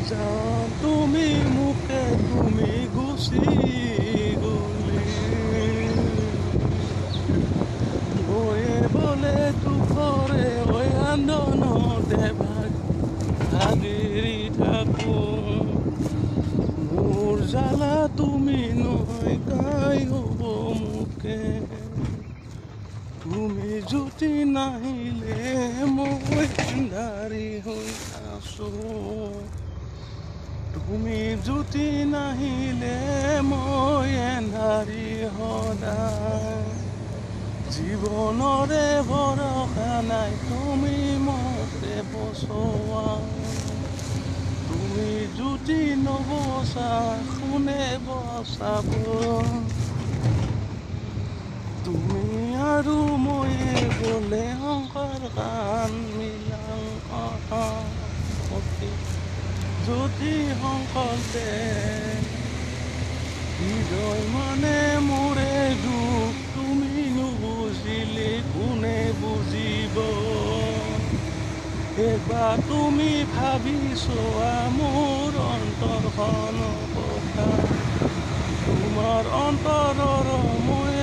জান তুমি মুখে তুমি গুচি গলি বয়ে বলে দুখৰে হৈ আন্দোলনতে ভাগিৰি থাকো মোৰ জ্বালা তুমি নহয় কাই হ'ব মোকে তুমি জুতি নাহিলে মই আন্ধাৰি হৈ আছো তুমি জুতি নাহিলে মই এন্ধাৰি সদায় জীৱনৰে ভৰসা নাই তুমি মোকে বচোৱা তুমি জুতি নবচা কোনে বচাব তুমি আৰু ময়ে গ'লে সংসাৰ কাণ মিলাং যদি সংকল্পে হৃদয় মানে মোৰে দুখ তুমি নুবুজিলে কোনে বুজিব এবাৰ তুমি ভাবি চোৱা মোৰ অন্তৰখন কথা তোমাৰ অন্তৰৰ মই